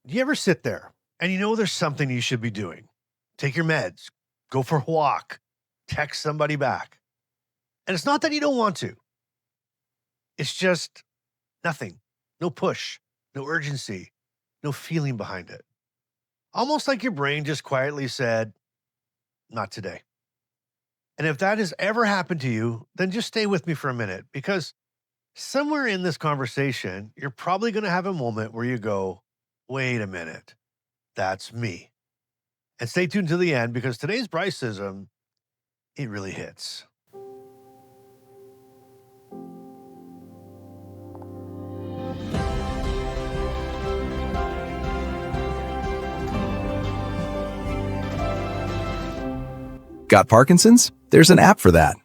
Do you ever sit there and you know there's something you should be doing? Take your meds, go for a walk, text somebody back. And it's not that you don't want to, it's just nothing. No push, no urgency, no feeling behind it. Almost like your brain just quietly said, not today. And if that has ever happened to you, then just stay with me for a minute because somewhere in this conversation, you're probably going to have a moment where you go, wait a minute, that's me. And stay tuned to the end because today's Bryce-ism, it really hits. Got Parkinson's? There's an app for that.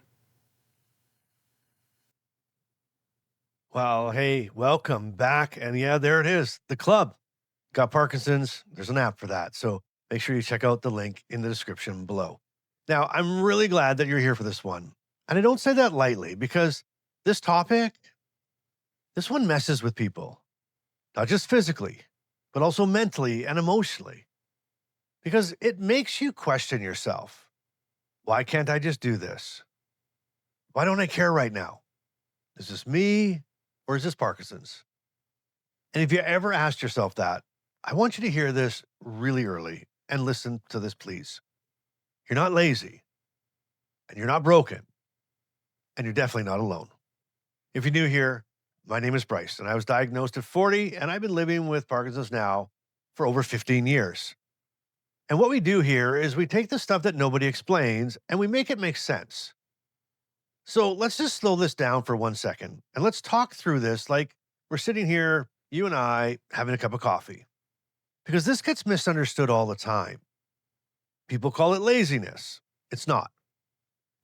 Well, hey, welcome back. And yeah, there it is. The club got Parkinson's. There's an app for that. So make sure you check out the link in the description below. Now, I'm really glad that you're here for this one. And I don't say that lightly because this topic, this one messes with people, not just physically, but also mentally and emotionally, because it makes you question yourself. Why can't I just do this? Why don't I care right now? Is this me or is this Parkinson's? And if you ever asked yourself that, I want you to hear this really early and listen to this, please. You're not lazy and you're not broken and you're definitely not alone. If you're new here, my name is Bryce and I was diagnosed at 40 and I've been living with Parkinson's now for over 15 years. And what we do here is we take the stuff that nobody explains and we make it make sense. So let's just slow this down for 1 second and let's talk through this like we're sitting here, you and I, having a cup of coffee. Because this gets misunderstood all the time. People call it laziness. It's not.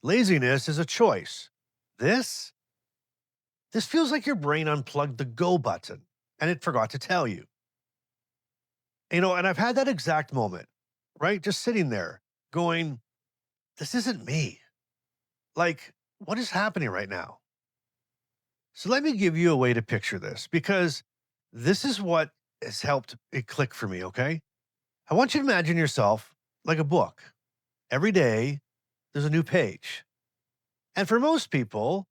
Laziness is a choice. This feels like your brain unplugged the go button and it forgot to tell you. And I've had that exact moment, right? Just sitting there going, this isn't me. Like, what is happening right now? So let me give you a way to picture this because this is what has helped it click for me, okay? I want you to imagine yourself like a book. Every day, there's a new page. And for most people,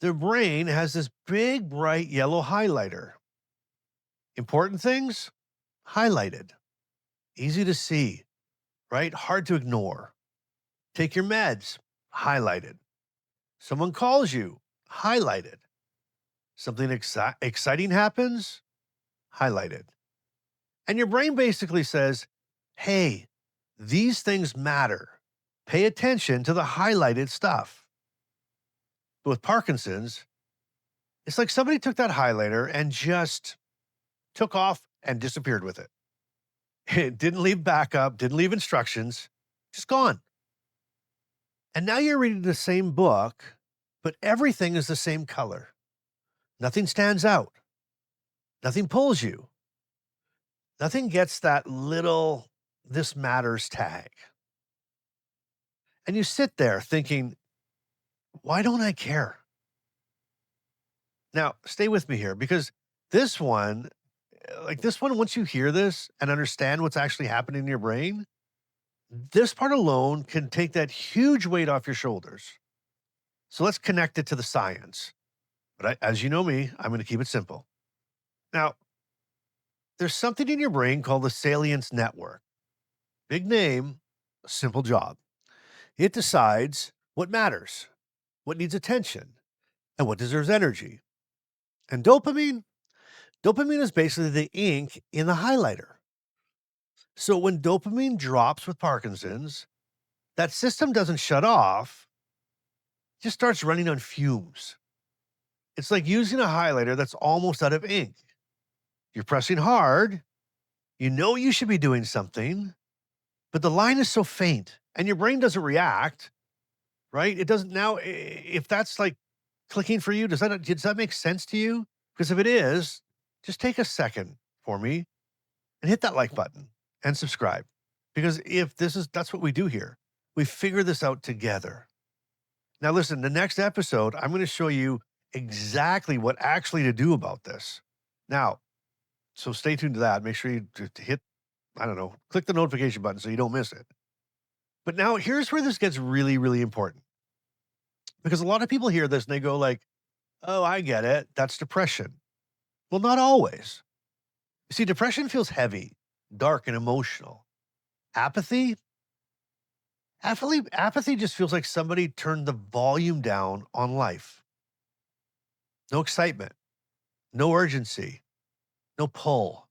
their brain has this big, bright yellow highlighter. Important things, highlighted. Easy to see, right? Hard to ignore. Take your meds, highlighted. Someone calls you, highlighted. Something exciting happens, highlighted. And your brain basically says, hey, these things matter. Pay attention to the highlighted stuff. But with Parkinson's, it's like somebody took that highlighter and just took off and disappeared with it. It didn't leave backup, didn't leave instructions, just gone. And now you're reading the same book, but everything is the same color. Nothing stands out. Nothing pulls you. Nothing gets that little this matters tag. And you sit there thinking, why don't I care? Now, stay with me here because this one, once you hear this and understand what's actually happening in your brain, this part alone can take that huge weight off your shoulders. So let's connect it to the science. But as you know me, I'm going to keep it simple. Now, there's something in your brain called the salience network. Big name, simple job. It decides what matters, what needs attention, and what deserves energy. And dopamine is basically the ink in the highlighter. So when dopamine drops with Parkinson's, that system doesn't shut off, it just starts running on fumes. It's like using a highlighter that's almost out of ink. You're pressing hard, you know you should be doing something, but the line is so faint and your brain doesn't react, right? It doesn't now, if that's like clicking for you, does that make sense to you? Because if it is, just take a second for me and hit that like button and subscribe. Because if that's what we do here. We figure this out together. Now listen, the next episode, I'm going to show you exactly what actually to do about this. Now, So stay tuned to that. Make sure you hit, I don't know, click the notification button so you don't miss it. But now here's where this gets really, really important because a lot of people hear this and they go like, oh, I get it. That's depression. Well, not always. You see, depression feels heavy, dark, and emotional. Apathy, apathy just feels like somebody turned the volume down on life. No excitement, no urgency, no pull.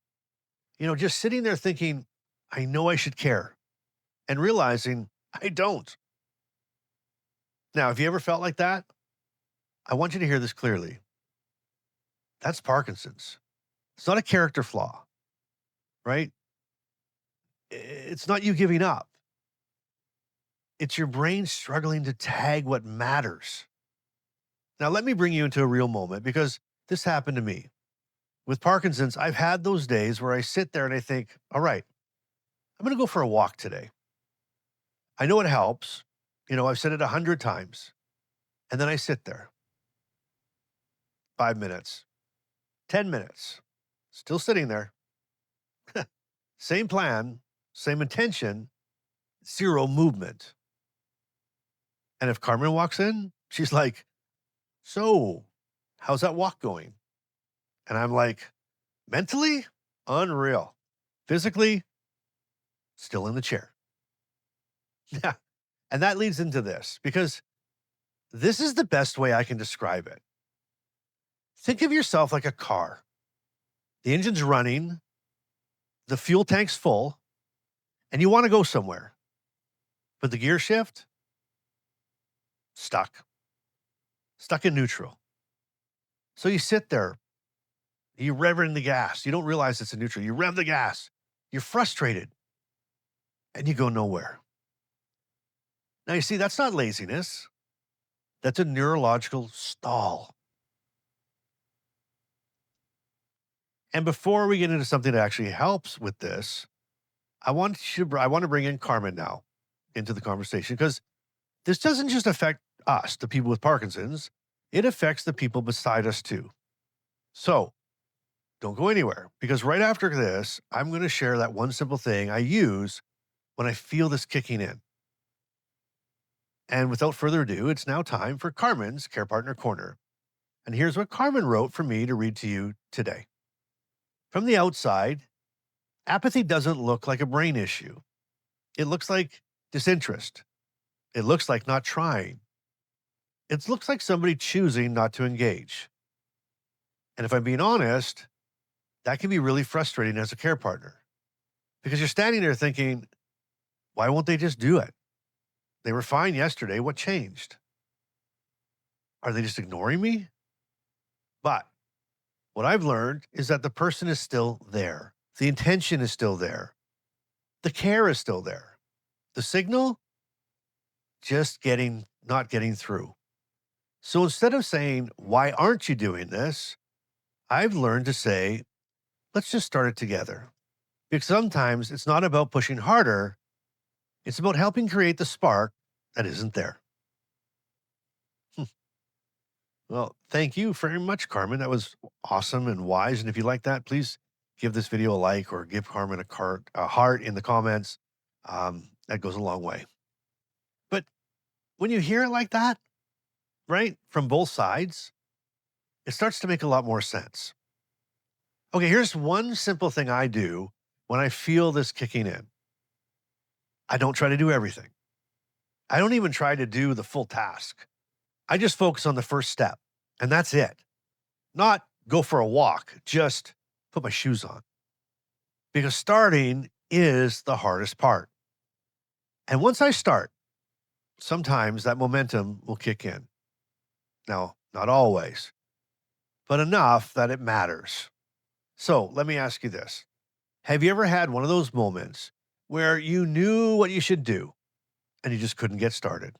Just sitting there thinking, I know I should care, and realizing I don't. Now, if you ever felt like that, I want you to hear this clearly. That's Parkinson's. It's not a character flaw, right? It's not you giving up. It's your brain struggling to tag what matters. Now, let me bring you into a real moment because this happened to me. With Parkinson's, I've had those days where I sit there and I think, all right, I'm going to go for a walk today. I know it helps. I've said it 100 times. And then I sit there 5 minutes, 10 minutes, still sitting there. Same plan, same intention, zero movement. And if Carmen walks in, she's like, so how's that walk going? And I'm like, mentally, unreal. Physically, still in the chair. Yeah. And that leads into this because this is the best way I can describe it. Think of yourself like a car. The engine's running, the fuel tank's full, and you want to go somewhere. But the gear shift, stuck in neutral. So you sit there, you rev in the gas. You don't realize it's in neutral. You rev the gas. You're frustrated, and you go nowhere. Now, you see, that's not laziness. That's a neurological stall. And before we get into something that actually helps with this, I want to bring in Carmen now into the conversation because this doesn't just affect us, the people with Parkinson's, it affects the people beside us too. So don't go anywhere because right after this, I'm going to share that one simple thing I use when I feel this kicking in. And without further ado, it's now time for Carmen's Care Partner Corner. And here's what Carmen wrote for me to read to you today. From the outside, apathy doesn't look like a brain issue. It looks like disinterest. It looks like not trying. It looks like somebody choosing not to engage. And if I'm being honest, that can be really frustrating as a care partner because you're standing there thinking, why won't they just do it? They were fine yesterday. What changed? Are they just ignoring me? But what I've learned is that the person is still there. The intention is still there. The care is still there. The signal, not getting through. So instead of saying, why aren't you doing this? I've learned to say, let's just start it together. Because sometimes it's not about pushing harder. It's about helping create the spark that isn't there. Well, thank you very much, Carmen. That was awesome and wise. And if you like that, please give this video a like or give Carmen a heart in the comments. That goes a long way. But when you hear it like that, right, from both sides, it starts to make a lot more sense. Okay, here's one simple thing I do when I feel this kicking in. I don't try to do everything. I don't even try to do the full task. I just focus on the first step, and that's it. Not go for a walk, just put my shoes on. Because starting is the hardest part. And once I start, sometimes that momentum will kick in. Now, not always, but enough that it matters. So let me ask you this. Have you ever had one of those moments where you knew what you should do and you just couldn't get started?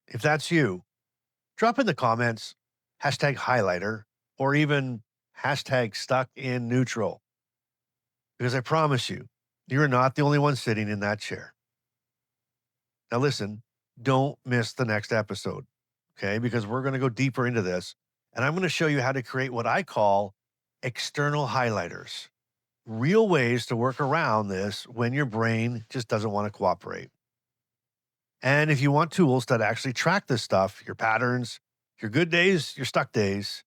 If that's you, drop in the comments, #highlighter, or even #StuckInNeutral. Because I promise you, you're not the only one sitting in that chair. Now listen, don't miss the next episode, okay? Because we're going to go deeper into this, and I'm going to show you how to create what I call external highlighters, real ways to work around this when your brain just doesn't want to cooperate. And if you want tools that actually track this stuff, your patterns, your good days, your stuck days,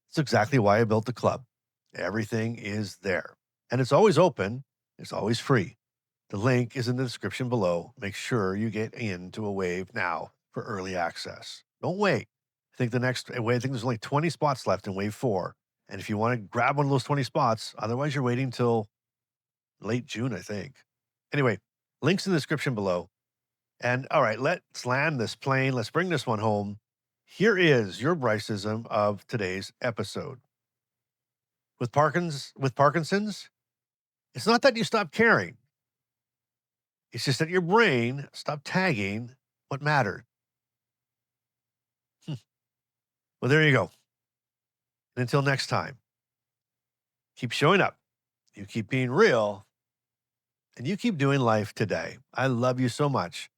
it's exactly why I built the club. Everything is there. And it's always open, it's always free. The link is in the description below. Make sure you get into a wave now for early access. Don't wait. I think there's only 20 spots left in wave 4. And if you want to grab one of those 20 spots, otherwise you're waiting till late June, I think. Anyway, links in the description below. And all right, let's land this plane. Let's bring this one home. Here is your Bryce-ism of today's episode. With Parkinson's, it's not that you stop caring. It's just that your brain stopped tagging what mattered. Well, there you go. And until next time, keep showing up. You keep being real. And you keep doing life today. I love you so much.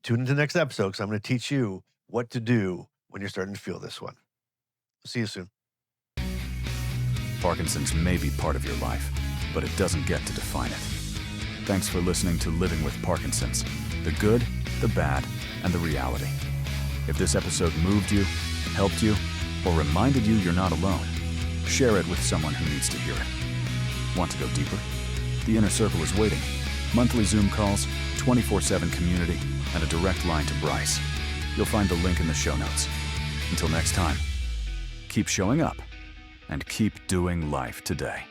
Tune into the next episode because I'm going to teach you what to do when you're starting to feel this one. See you soon. Parkinson's may be part of your life, but it doesn't get to define it. Thanks for listening to Living with Parkinson's, the good, the bad, and the reality. If this episode moved you, helped you, or reminded you you're not alone, share it with someone who needs to hear it. Want to go deeper? The Inner Circle is waiting. Monthly Zoom calls, 24/7 community, and a direct line to Bryce. You'll find the link in the show notes. Until next time, keep showing up and keep doing life today.